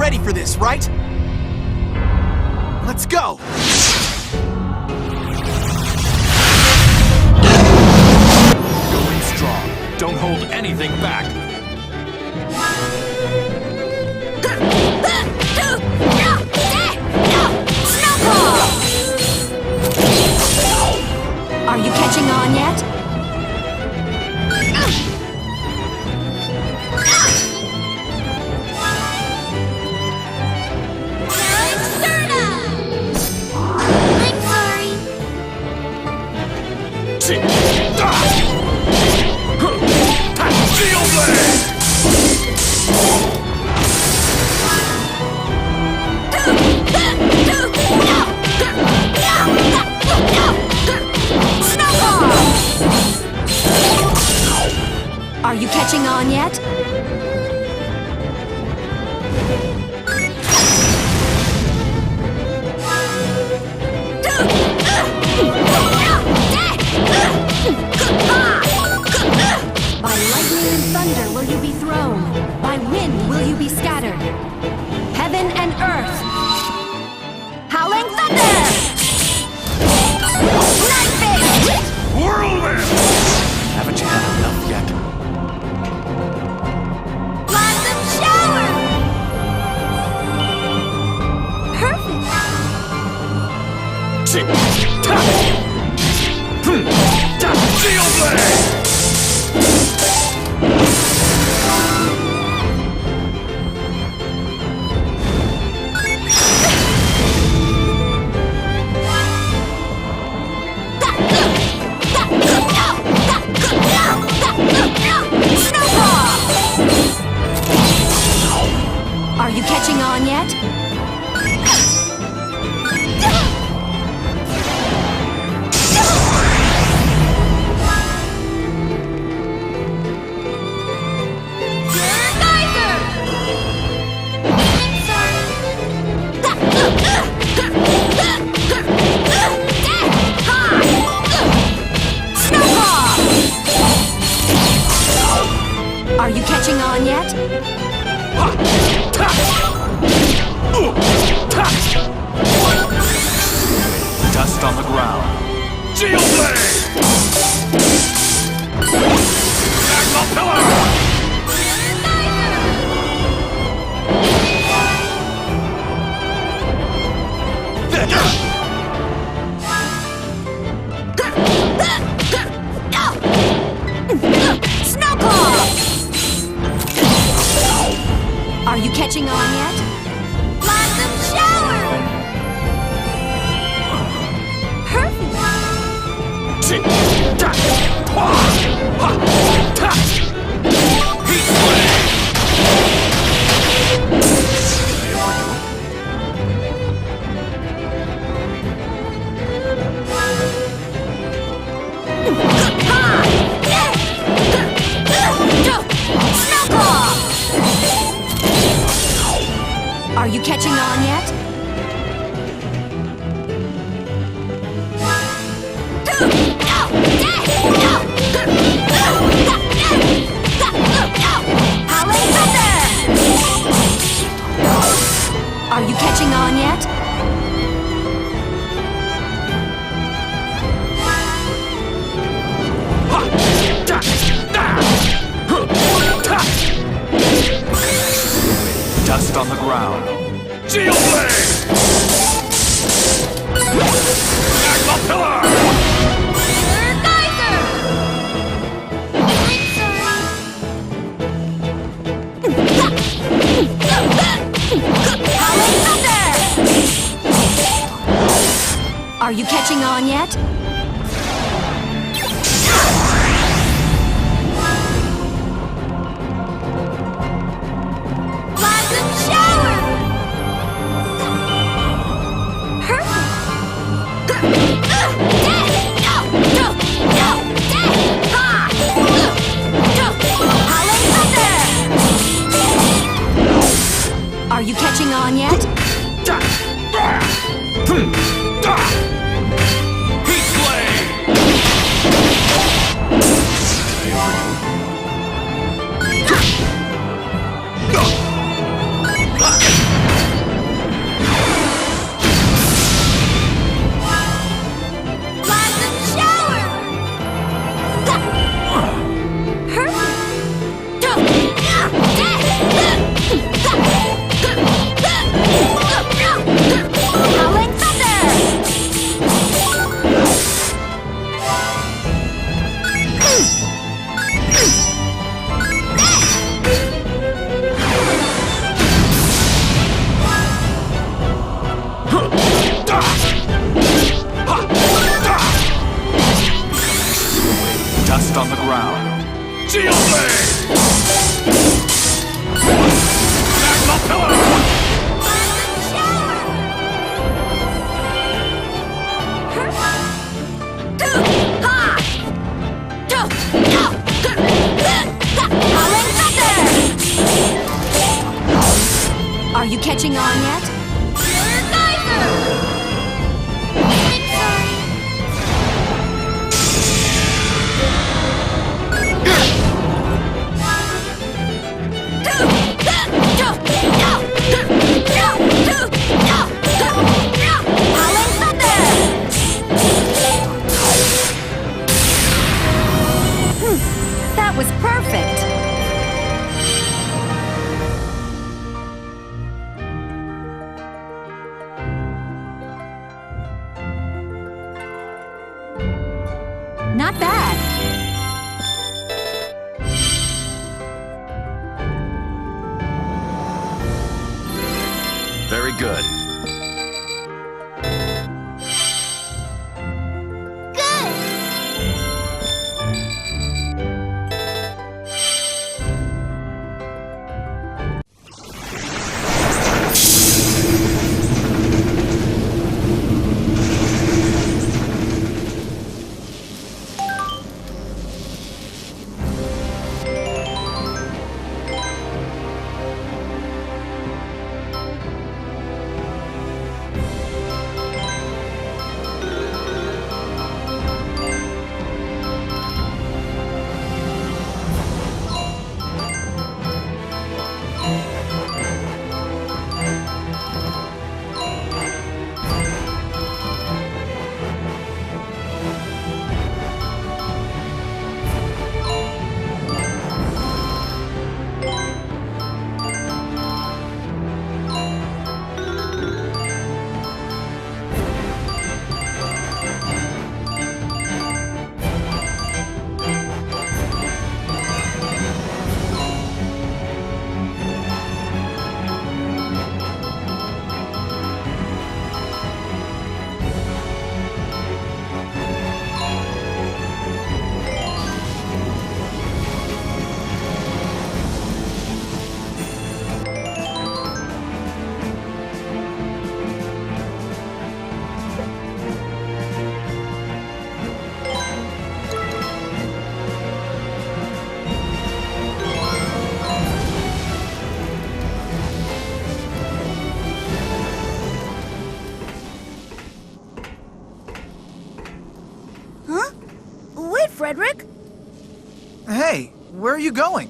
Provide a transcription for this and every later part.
ready for this, right? Let's go! Going strong. Don't hold anything back. Are you catching on yet? Are you catching on yet? By lightning and thunder will you be thrown. By wind will you be scattered. Heaven and earth. Howling thunder! Night fist! Whirlwind! Haven't you had enough yet? Blossom shower! Perfect! Tick-tock! Steel blade! Are you catching on yet? Are you catching on yet? Dust on the ground. Shield blade! Magma pillar! Are you catching on yet? Blossom shower! Perfect! Heat blade! Are you catching on yet? Howling thunder! Are you catching on yet? Dust on the ground. Shield blade! Magma pillar! Howling thunder! Are you catching on yet? Blossom shower! Are you catching on yet? Heat blade! on yet? Geyser! Sorry. Howling thunder! That was perfect. Not bad. Very good. Frederick? Hey, where are you going?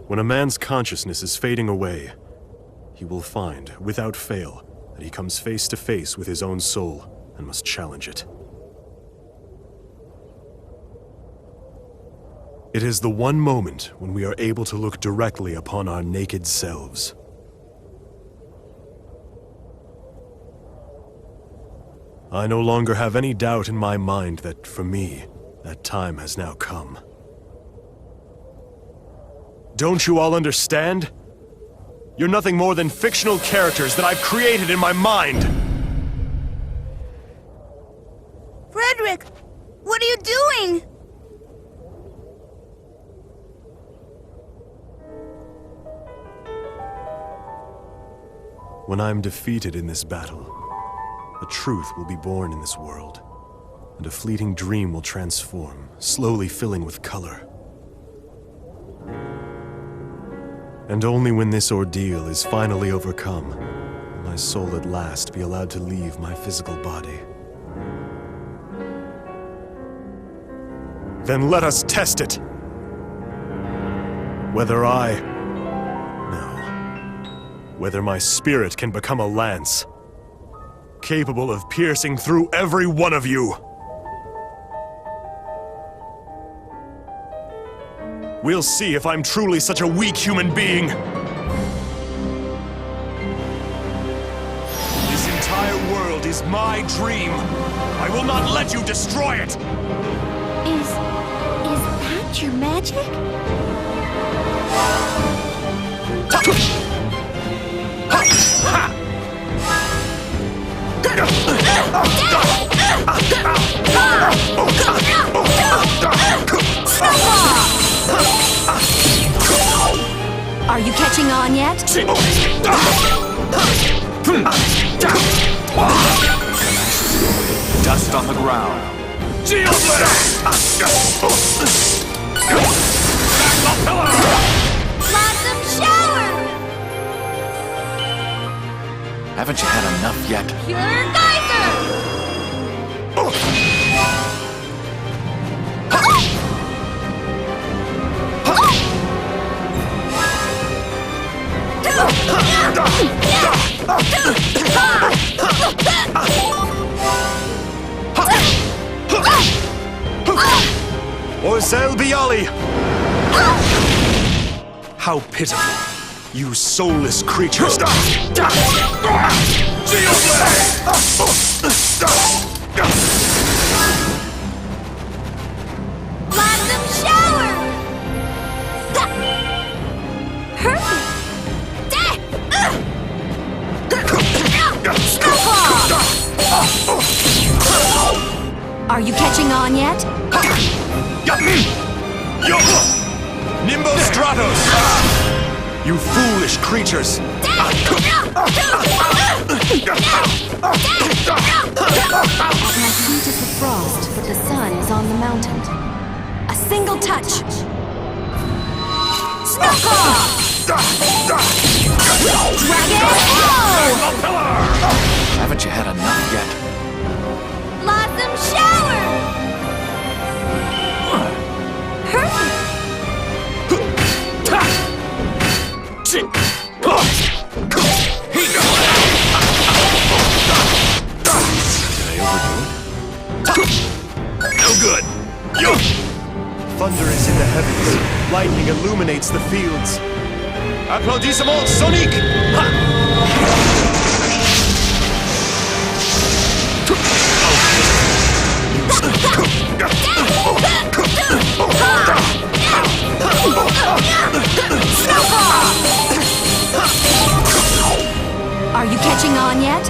When a man's consciousness is fading away, he will find, without fail, that he comes face to face with his own soul and must challenge it. It is the one moment when we are able to look directly upon our naked selves. I no longer have any doubt in my mind that, for me, that time has now come. Don't you all understand? You're nothing more than fictional characters that I've created in my mind! Frederick, what are you doing? When I'm defeated in this battle, a truth will be born in this world, and a fleeting dream will transform, slowly filling with color. And only when this ordeal is finally overcome, will my soul at last be allowed to leave my physical body. Then let us test it! Whether whether my spirit can become a lance, capable of piercing through every one of you. We'll see if I'm truly such a weak human being. This entire world is my dream. I will not let you destroy it! Is that your magic? Are you catching on yet? Dust on the ground. Shield Blossom shower! Haven't you had enough yet? Pure geyser! Reaaaally! How pitiful, you soulless creatures! Blossom shower! Hurry! Are you catching on yet? Nimbo Stratos! You foolish creatures! My feet is the frost, but the sun is on the mountain. A single touch. Snowball! Dragon Arrow! Haven't you had enough yet? Blossom shower! Hurry! No good. Thunder is in the heavens. Lightning illuminates the fields. Applaudissements soniques! Ha! Are you catching on yet?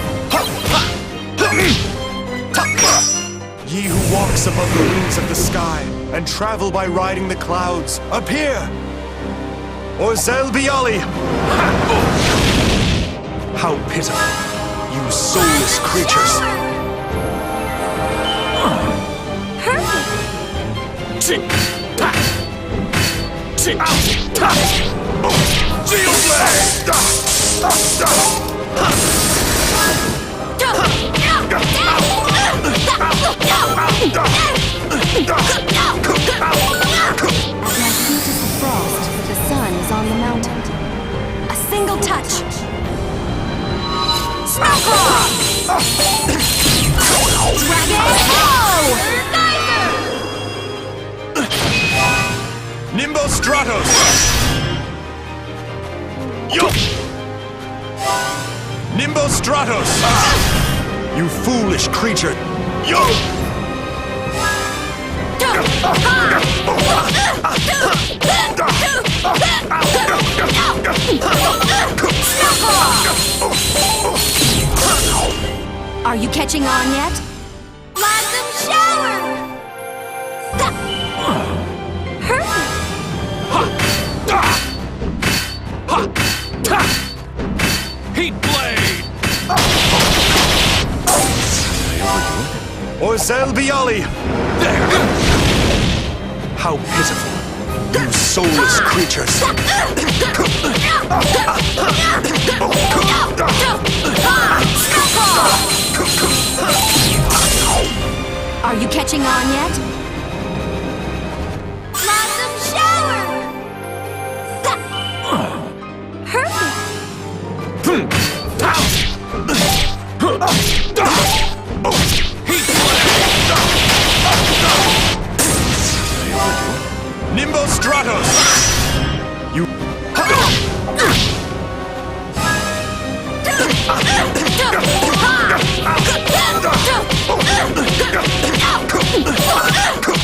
Ye who walks above the wings of the sky and travel by riding the clouds, appear! Reaaaally! How pitiful, you soulless creatures! At my feet is the frost, but the sun is on the mountain. A single touch. Snowball! Dragon Arrow! Nimbo Stratos! Nimbo Stratos! You foolish creature! Are you catching on yet? Blossom shower! Hurry! Heat blade. Reaaaally! How pitiful, you soulless creatures! Are you catching on yet? Blossom shower! Hurry! Nimbo Stratos! You...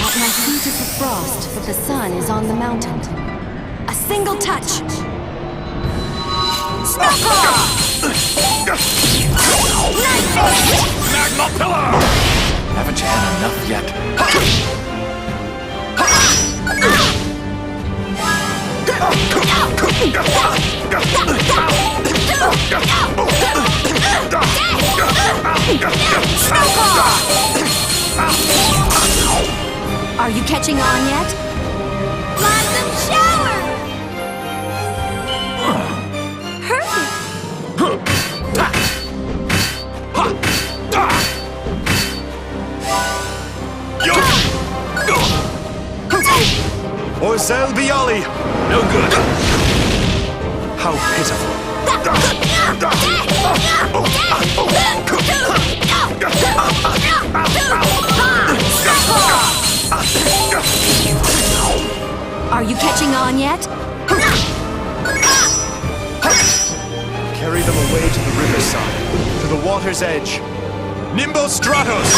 At my feet is the frost, but the sun is on the mountain. A single touch. Magma Pillar! Haven't you had enough yet? Are you catching on yet? Blossom shower! Perfect! Orsel Bialy! No good. How pitiful. Are you catching on yet? Carry them away to the riverside, to the water's edge. Nimbo Stratos!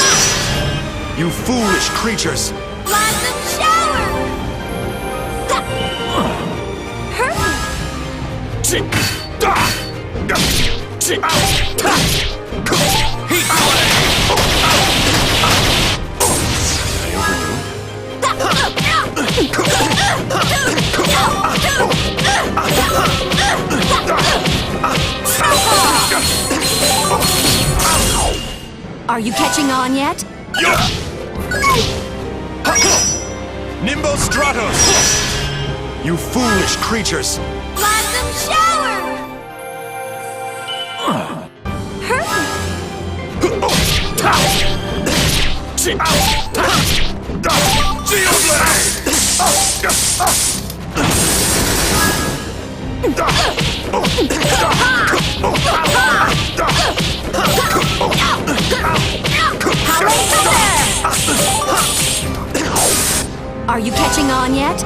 You foolish creatures! Blossom shower! Perfect! Heat Are you catching on yet? Nimbo Stratos! You foolish creatures! Blossom shower! Are you catching on yet?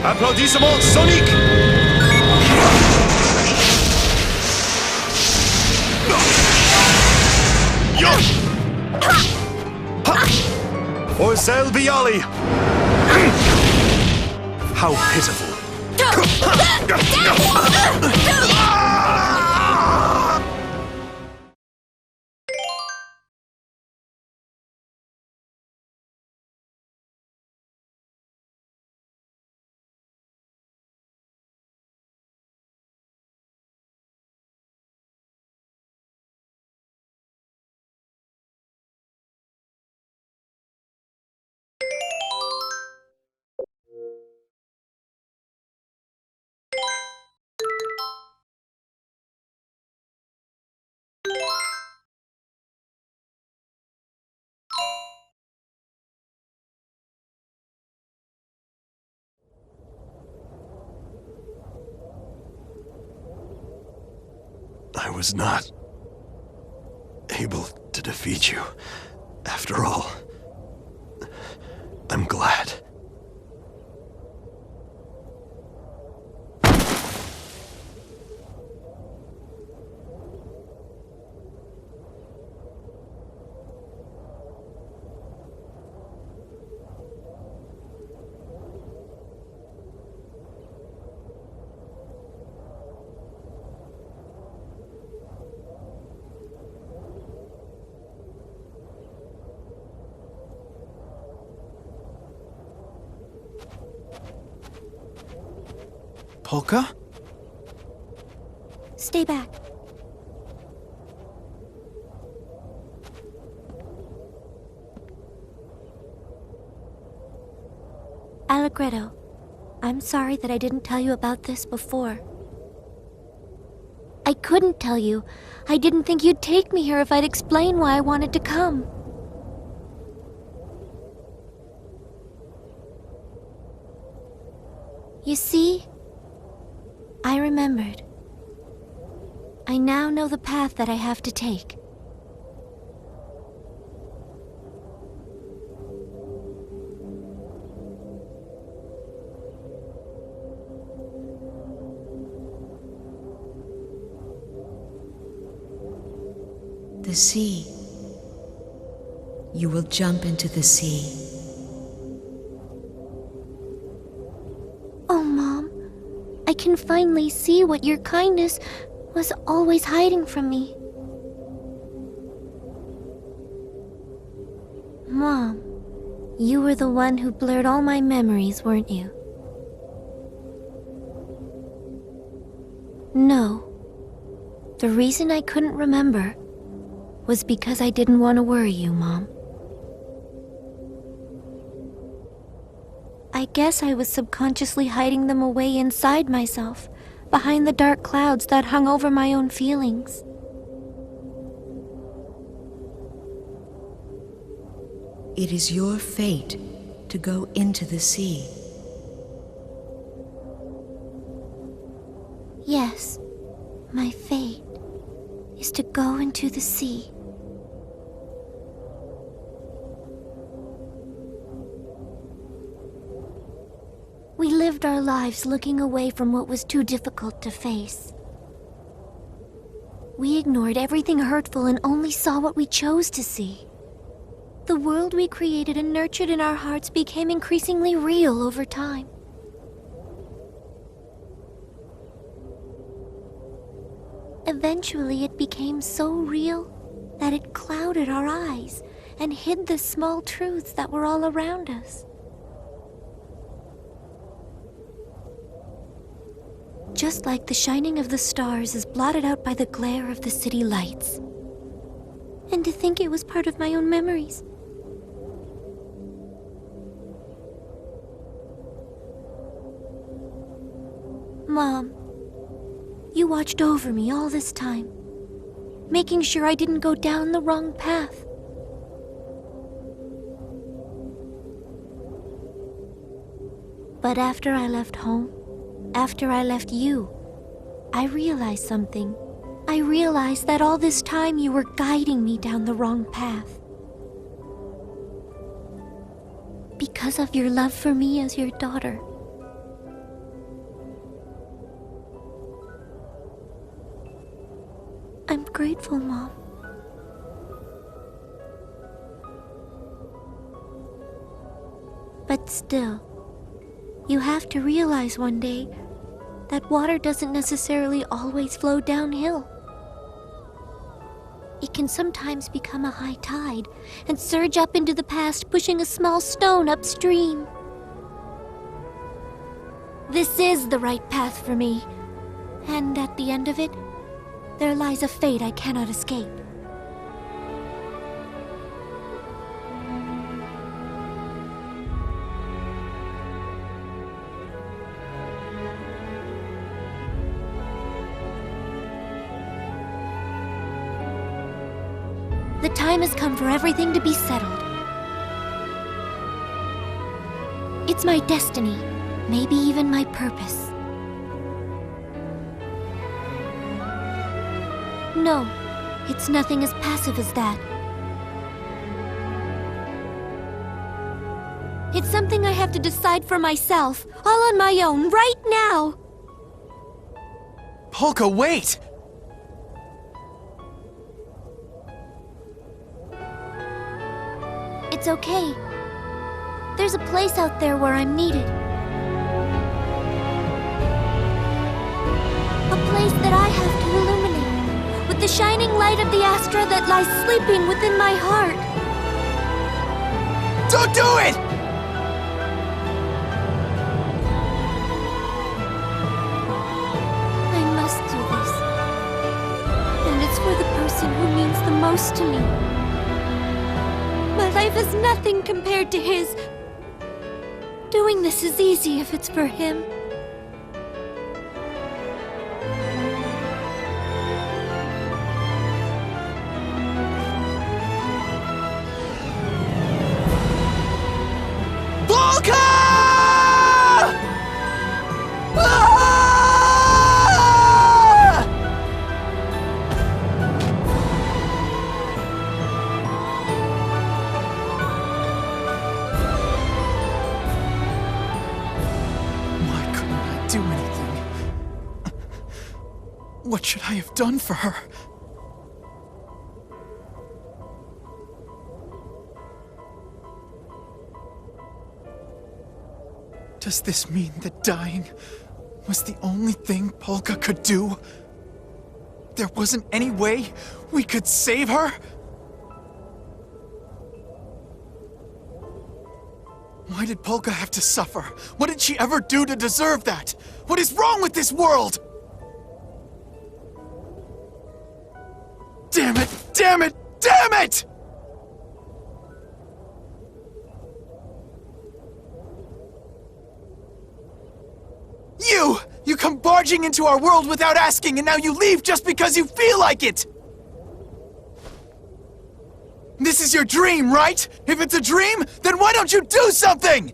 Applaudissements soniques! Orsel Bialy! How pitiful. I was not able to defeat you. After all, I'm glad. Polka? Stay back. Allegretto, I'm sorry that I didn't tell you about this before. I couldn't tell you. I didn't think you'd take me here if I'd explain why I wanted to come. You see, I remembered. I now know the path that I have to take. The sea. You will jump into the sea. Oh, Mom, I can finally see what your kindness was always hiding from me. Mom, you were the one who blurred all my memories, weren't you? No. The reason I couldn't remember was because I didn't want to worry you, Mom. I guess I was subconsciously hiding them away inside myself, behind the dark clouds that hung over my own feelings. It is your fate to go into the sea. Yes, my fate is to go into the sea. We lived our lives looking away from what was too difficult to face. We ignored everything hurtful and only saw what we chose to see. The world we created and nurtured in our hearts became increasingly real over time. Eventually, it became so real that it clouded our eyes and hid the small truths that were all around us. Just like the shining of the stars is blotted out by the glare of the city lights. And to think it was part of my own memories. Mom, you watched over me all this time, making sure I didn't go down the wrong path. But after I left home, after I left you, I realized something. I realized that all this time you were guiding me down the wrong path. Because of your love for me as your daughter. I'm grateful, Mom. But still, you have to realize one day that water doesn't necessarily always flow downhill. It can sometimes become a high tide and surge up into the past, pushing a small stone upstream. This is the right path for me, and at the end of it, there lies a fate I cannot escape. The time has come for everything to be settled. It's my destiny, maybe even my purpose. No, it's nothing as passive as that. It's something I have to decide for myself, all on my own, right now! Polka, wait! It's okay. There's a place out there where I'm needed. A place that I have to illuminate, with the shining light of the Astra that lies sleeping within my heart. Don't do it! I must do this. And it's for the person who means the most to me. My life is nothing compared to his. Doing this is easy if it's for him. What should I have done for her? Does this mean that dying was the only thing Polka could do? There wasn't any way we could save her? Why did Polka have to suffer? What did she ever do to deserve that? What is wrong with this world? Damn it! Damn it! Damn it! You come barging into our world without asking, and now you leave just because you feel like it! This is your dream, right? If it's a dream, then why don't you do something?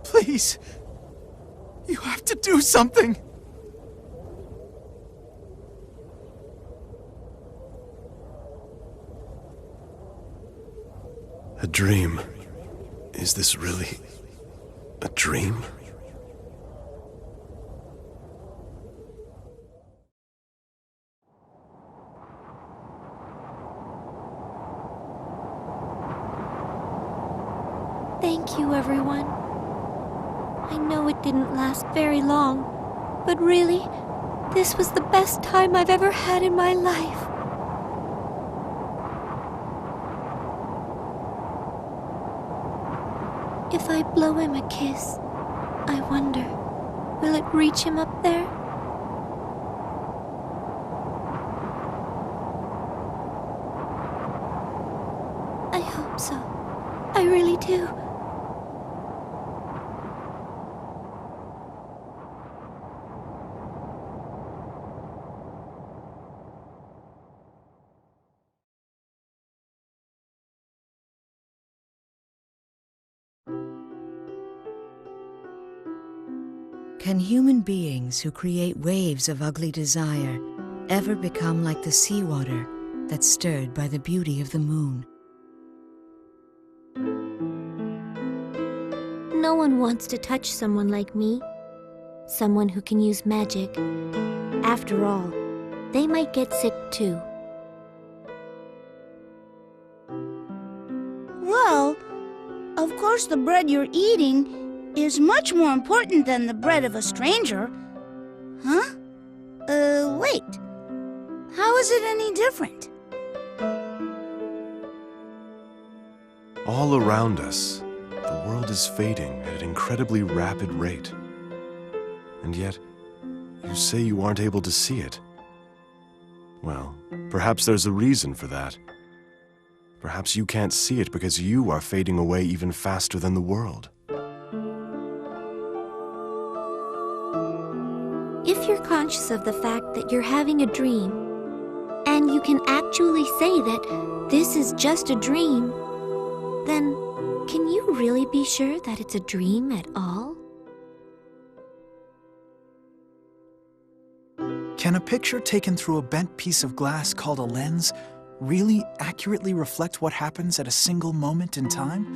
Please. You have to do something. A dream. Is this really a dream? Thank you, everyone. I know it didn't last very long, but really, this was the best time I've ever had in my life. If I blow him a kiss, I wonder, will it reach him up there? I hope so. I really do. Can human beings who create waves of ugly desire ever become like the seawater that's stirred by the beauty of the moon? No one wants to touch someone like me. Someone who can use magic. After all, they might get sick too. Well, of course the bread you're eating is much more important than the bread of a stranger. Huh? Wait. How is it any different? All around us, the world is fading at an incredibly rapid rate. And yet, you say you aren't able to see it. Well, perhaps there's a reason for that. Perhaps you can't see it because you are fading away even faster than the world. If you're conscious of the fact that you're having a dream, and you can actually say that this is just a dream, then can you really be sure that it's a dream at all? Can a picture taken through a bent piece of glass called a lens really accurately reflect what happens at a single moment in time?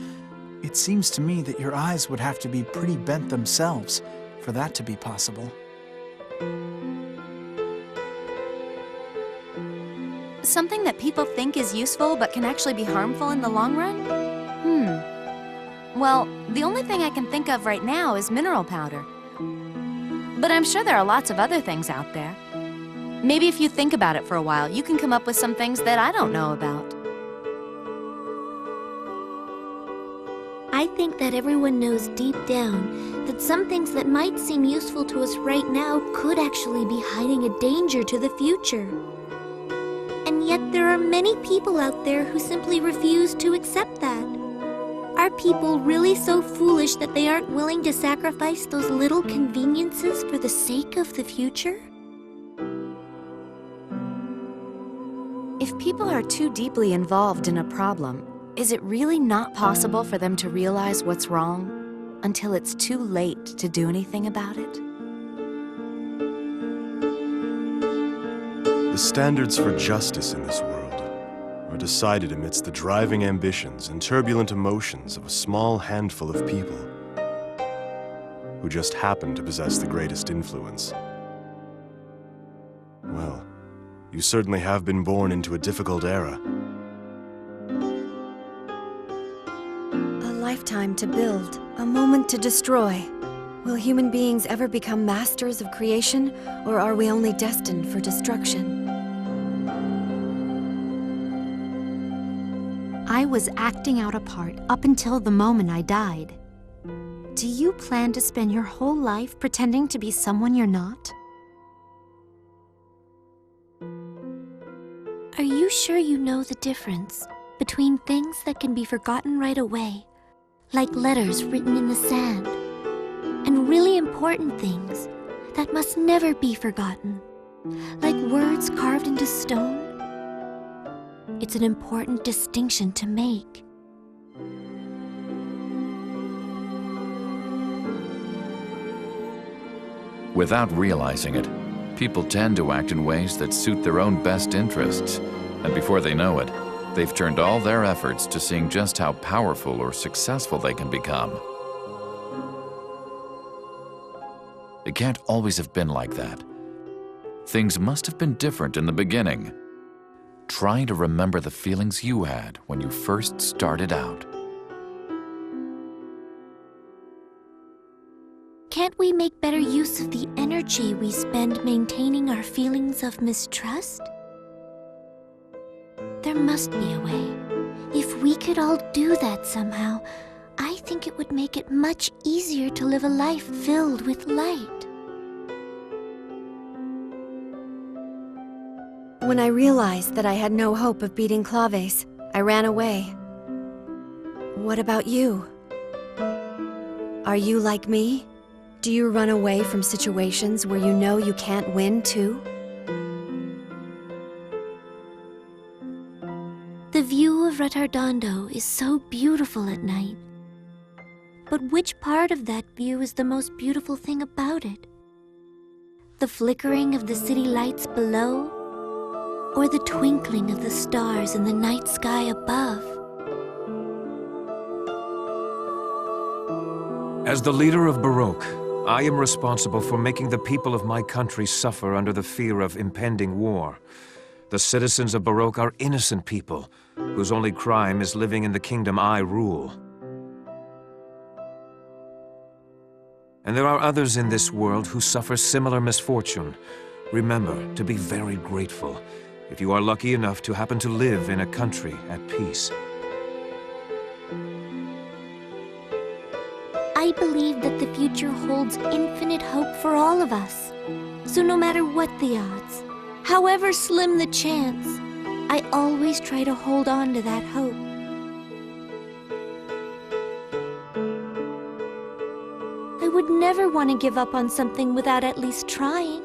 It seems to me that your eyes would have to be pretty bent themselves for that to be possible. Something that people think is useful but can actually be harmful in the long run? Well, the only thing I can think of right now is mineral powder. But I'm sure there are lots of other things out there. Maybe if you think about it for a while, you can come up with some things that I don't know about. I think that everyone knows deep down that some things that might seem useful to us right now could actually be hiding a danger to the future. And yet there are many people out there who simply refuse to accept that. Are people really so foolish that they aren't willing to sacrifice those little conveniences for the sake of the future? If people are too deeply involved in a problem, is it really not possible for them to realize what's wrong until it's too late to do anything about it? The standards for justice in this world are decided amidst the driving ambitions and turbulent emotions of a small handful of people who just happen to possess the greatest influence. Well, you certainly have been born into a difficult era. lifetime to build, a moment to destroy. Will human beings ever become masters of creation, or are we only destined for destruction? I was acting out a part up until the moment I died. Do you plan to spend your whole life pretending to be someone you're not? Are you sure you know the difference between things that can be forgotten right away, like letters written in the sand, and really important things that must never be forgotten, like words carved into stone? It's an important distinction to make. Without realizing it, people tend to act in ways that suit their own best interests, and before they know it, they've turned all their efforts to seeing just how powerful or successful they can become. It can't always have been like that. Things must have been different in the beginning. Try to remember the feelings you had when you first started out. Can't we make better use of the energy we spend maintaining our feelings of mistrust? There must be a way. If we could all do that somehow, I think it would make it much easier to live a life filled with light. When I realized that I had no hope of beating Claves, I ran away. What about you? Are you like me? Do you run away from situations where you know you can't win too? The view of Retardondo is so beautiful at night. But which part of that view is the most beautiful thing about it? The flickering of the city lights below, or the twinkling of the stars in the night sky above? As the leader of Baroque, I am responsible for making the people of my country suffer under the fear of impending war. The citizens of Baroque are innocent people, whose only crime is living in the kingdom I rule. And there are others in this world who suffer similar misfortune. Remember to be very grateful if you are lucky enough to happen to live in a country at peace. I believe that the future holds infinite hope for all of us. So no matter what the odds, however slim the chance, I always try to hold on to that hope. I would never want to give up on something without at least trying.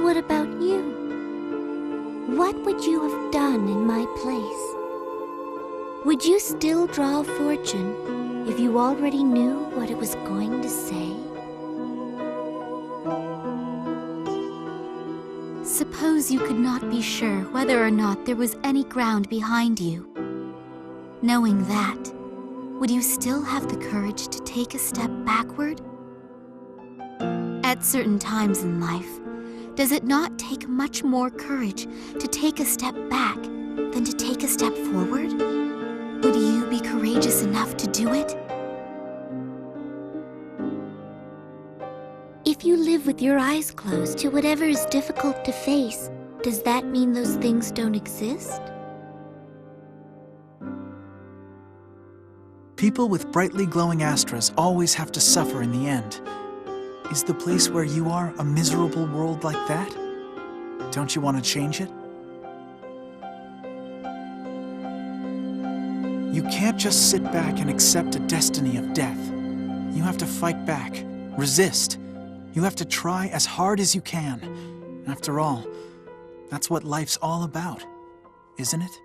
What about you? What would you have done in my place? Would you still draw a fortune if you already knew what it was going to say? Suppose you could not be sure whether or not there was any ground behind you. Knowing that, would you still have the courage to take a step backward? At certain times in life, does it not take much more courage to take a step back than to take a step forward? Would you be courageous enough to do it? If you live with your eyes closed to whatever is difficult to face, does that mean those things don't exist? People with brightly glowing astras always have to suffer in the end. Is the place where you are a miserable world like that? Don't you want to change it? You can't just sit back and accept a destiny of death. You have to fight back, resist. You have to try as hard as you can. After all, that's what life's all about, isn't it?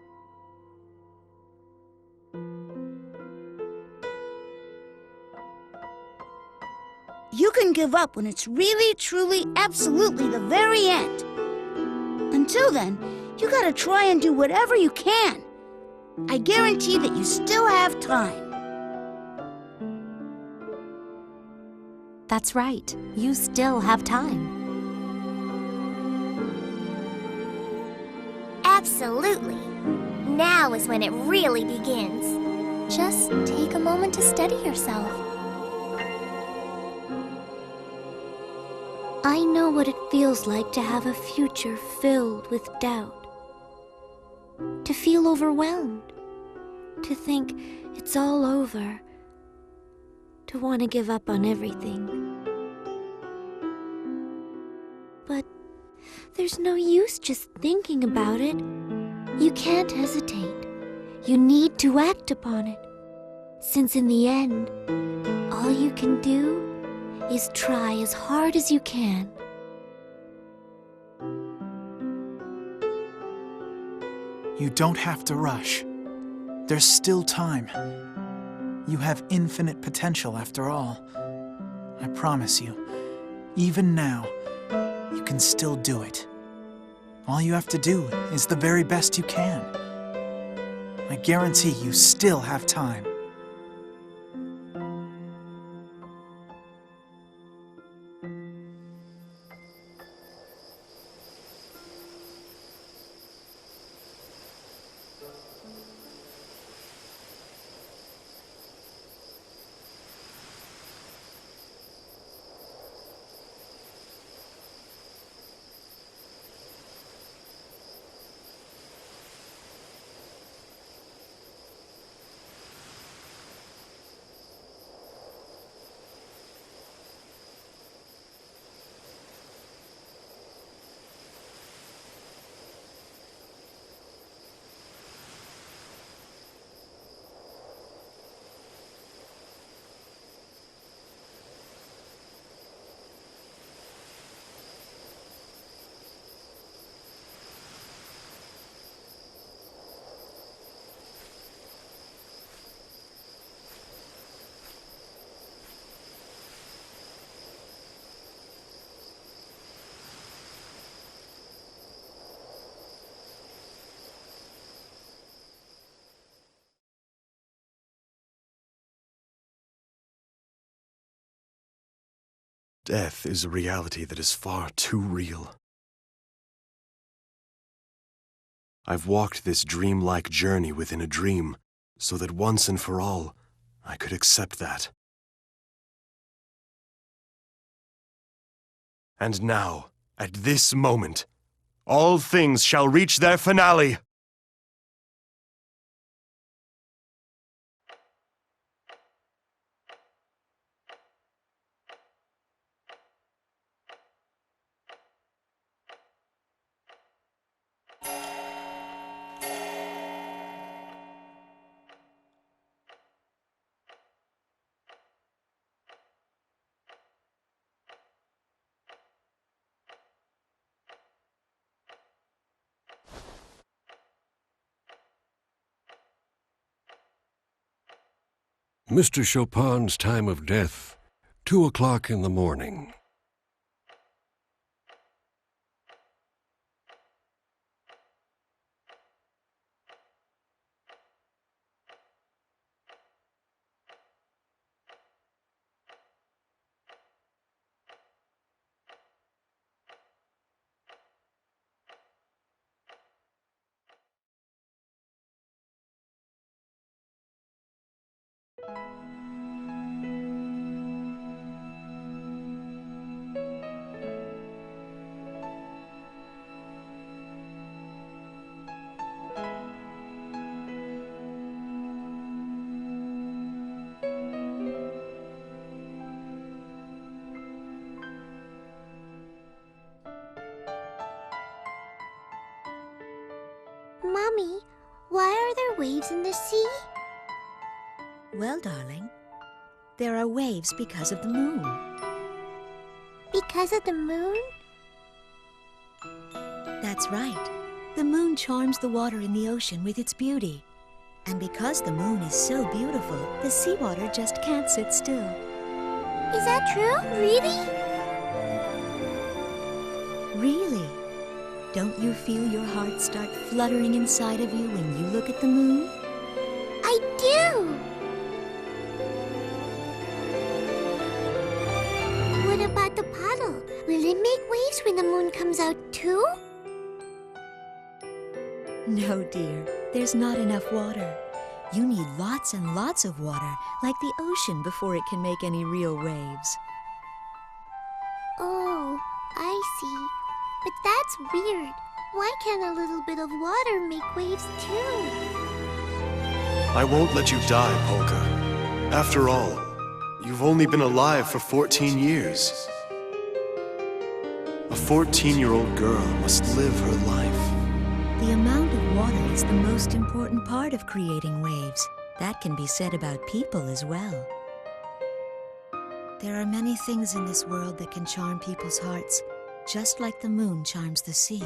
You can give up when it's really, truly, absolutely the very end. Until then, you gotta try and do whatever you can. I guarantee that you still have time. That's right. You still have time. Absolutely. Now is when it really begins. Just take a moment to steady yourself. I know what it feels like to have a future filled with doubt. To feel overwhelmed. To think it's all over. To want to give up on everything. But there's no use just thinking about it. You can't hesitate. You need to act upon it. Since in the end, all you can do is try as hard as you can. You don't have to rush. There's still time. You have infinite potential after all. I promise you, even now, you can still do it. All you have to do is the very best you can. I guarantee you still have time. Death is a reality that is far too real. I've walked this dreamlike journey within a dream, so that once and for all, I could accept that. And now, at this moment, all things shall reach their finale! Mr. Chopin's time of death, 2 o'clock in the morning. Mommy, why are there waves in the sea? Well, darling, there are waves because of the moon. Because of the moon? That's right. The moon charms the water in the ocean with its beauty. And because the moon is so beautiful, the seawater just can't sit still. Is that true? Really? Really? Don't you feel your heart start fluttering inside of you when you look at the moon? I do! What about the puddle? Will it make waves when the moon comes out too? No, dear. There's not enough water. You need lots and lots of water, like the ocean, before it can make any real waves. Oh, I see. But that's weird. Why can't a little bit of water make waves too? I won't let you die, Polka. After all, you've only been alive for 14 years. A 14-year-old girl must live her life. The amount of water is the most important part of creating waves. That can be said about people as well. There are many things in this world that can charm people's hearts, just like the moon charms the sea.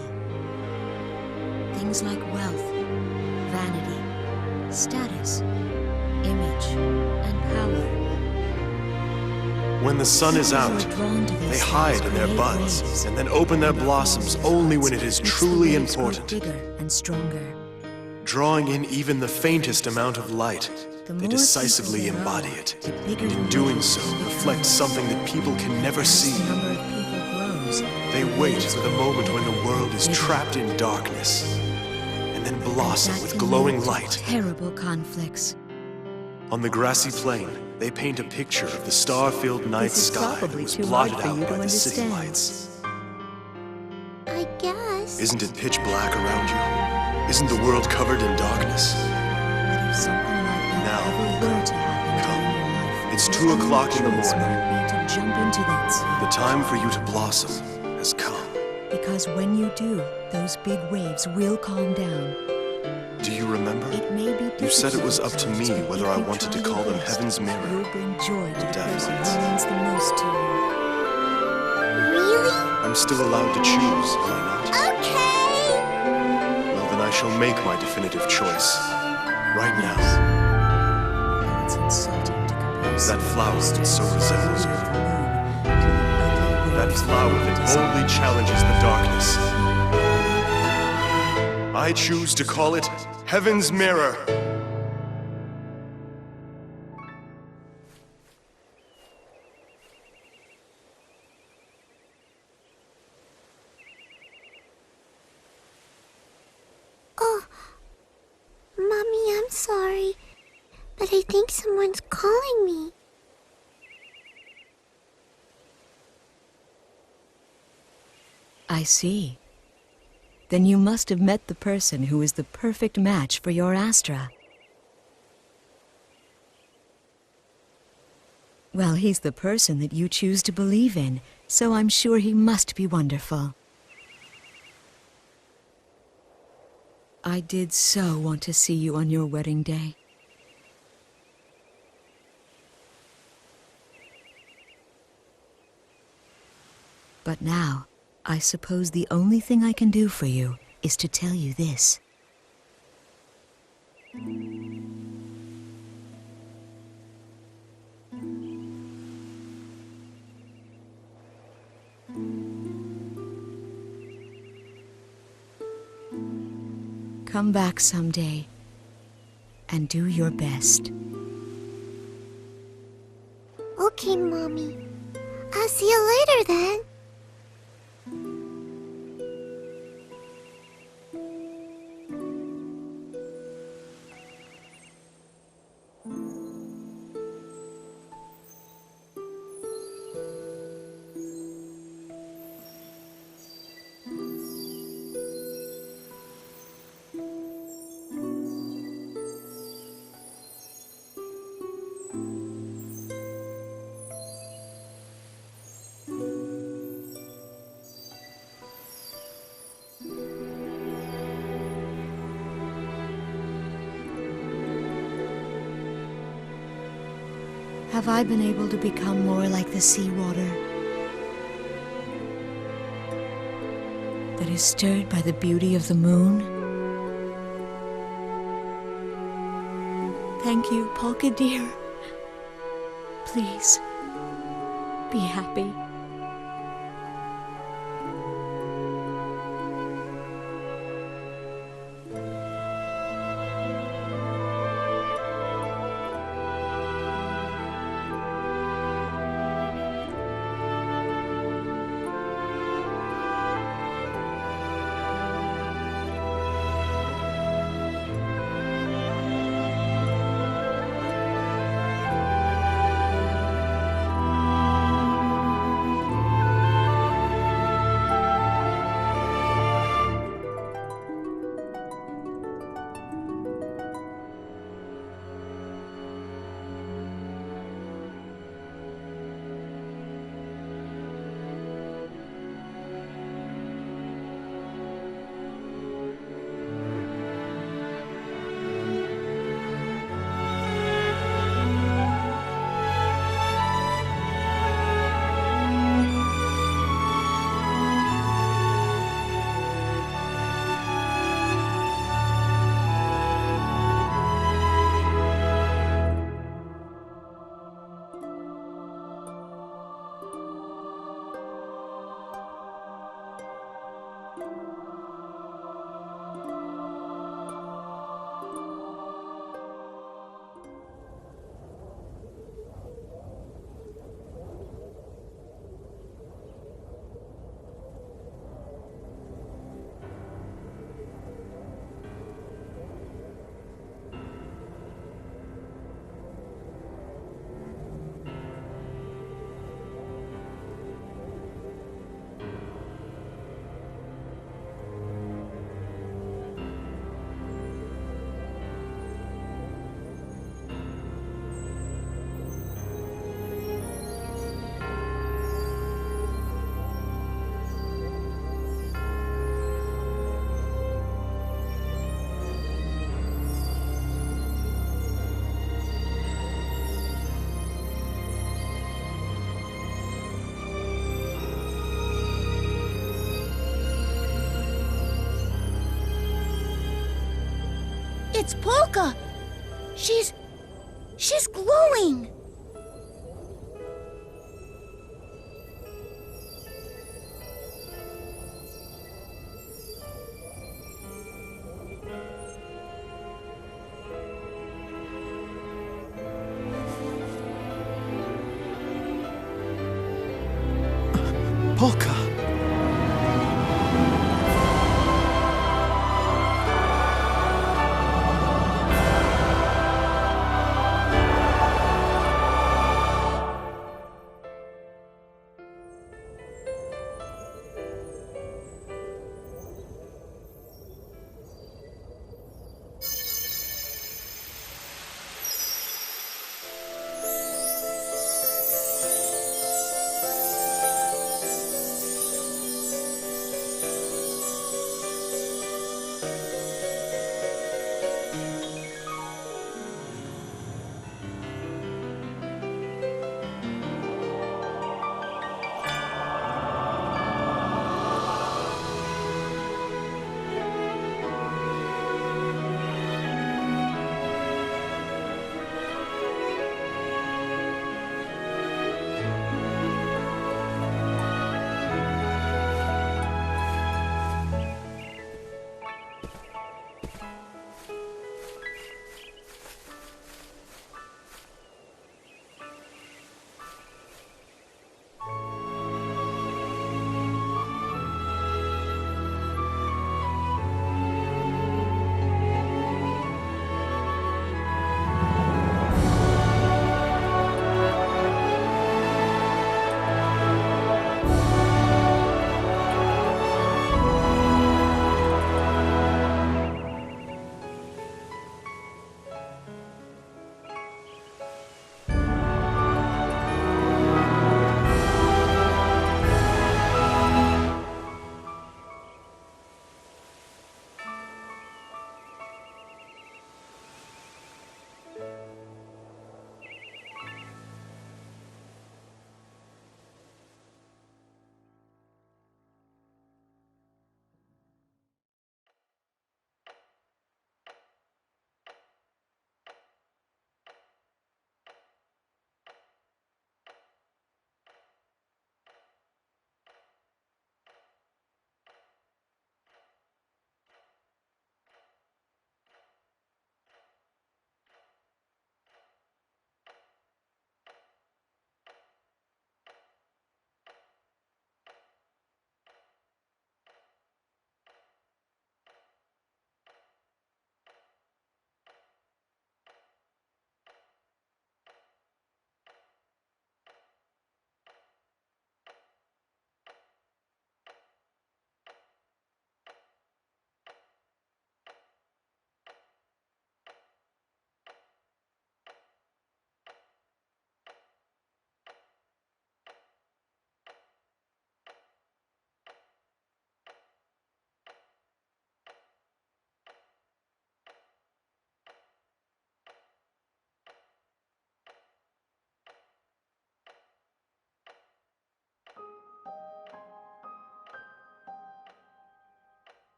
Things like wealth, vanity, status, image, and power. When the sun is out, they hide in their buds and then open their blossoms only when it is truly important. Bigger and stronger. Drawing in even the faintest amount of light, they decisively embody it, and in doing so reflect something that people can never see. They wait for the moment when the world is trapped in darkness, and then blossom with glowing light. Terrible conflicts. On the grassy plain, they paint a picture of the star-filled night sky that was blotted out by the city lights. I guess. Isn't it pitch black around you? Isn't the world covered in darkness? But if something like that Now, ever were to happen come. in your life, It's your 2 only o'clock in the choice morning. might be to jump into that sea. The time for you to blossom has come. Because when you do, those big waves will calm down. Do you remember? It may be You said it was difficult up to at me times, but whether if I you wanted to try call your them best, Heaven's Mirror You'll bring joy to the death person lights. who means the most to you. Really? I'm still allowed to choose, am I not? Okay! Well, then I shall make my definitive choice. Right now. It's insulting to compare That flower someone that so who's resembles you. to the moon to the ugly That waves flower that boldly challenges the darkness. I choose to call it Heaven's Mirror. Oh, Mommy, I'm sorry, but I think someone's calling me. I see. Then you must have met the person who is the perfect match for your Astra. Well, he's the person that you choose to believe in, so I'm sure he must be wonderful. I did so want to see you on your wedding day. But now, I suppose the only thing I can do for you is to tell you this. Come back someday and do your best. Okay, Mommy. I'll see you later then. Have I been able to become more like the seawater that is stirred by the beauty of the moon? Thank you, Polka dear. Please, be happy. It's Polka! She's glowing! Polka!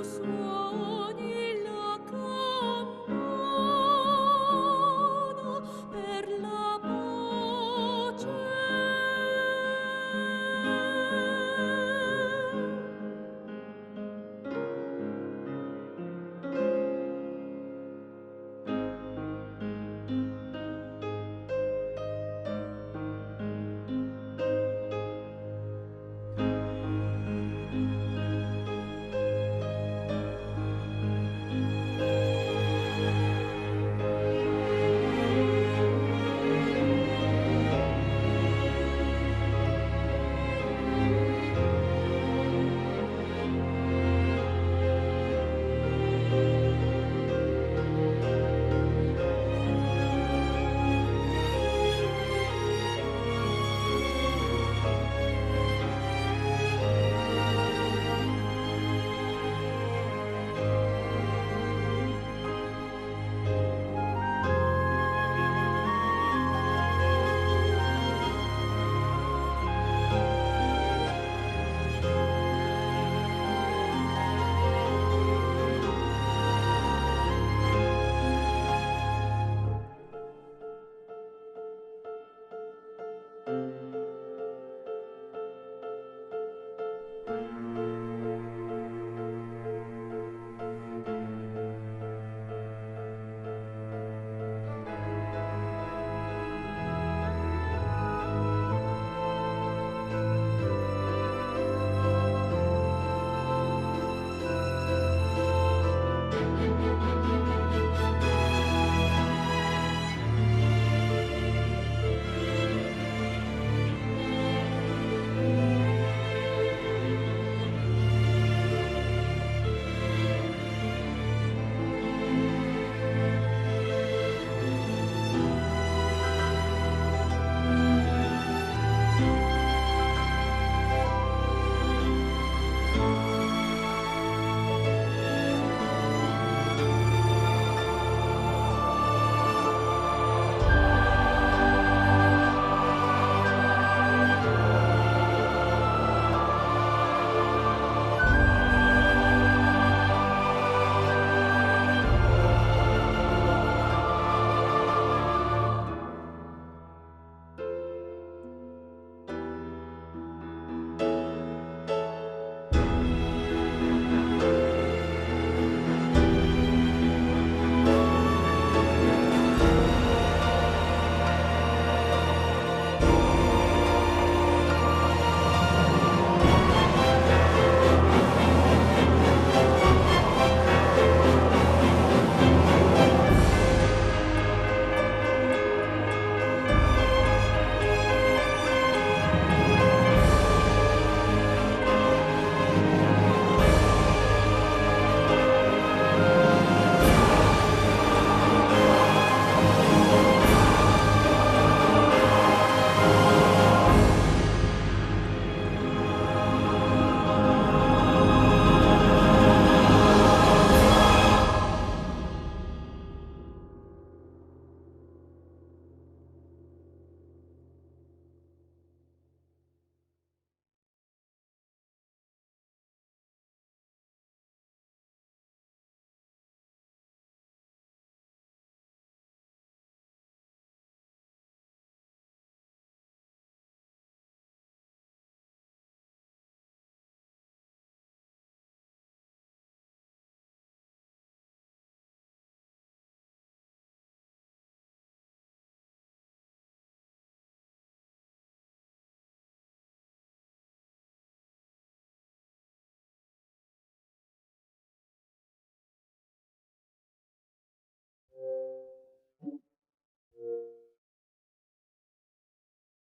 suoni la campana per la voce.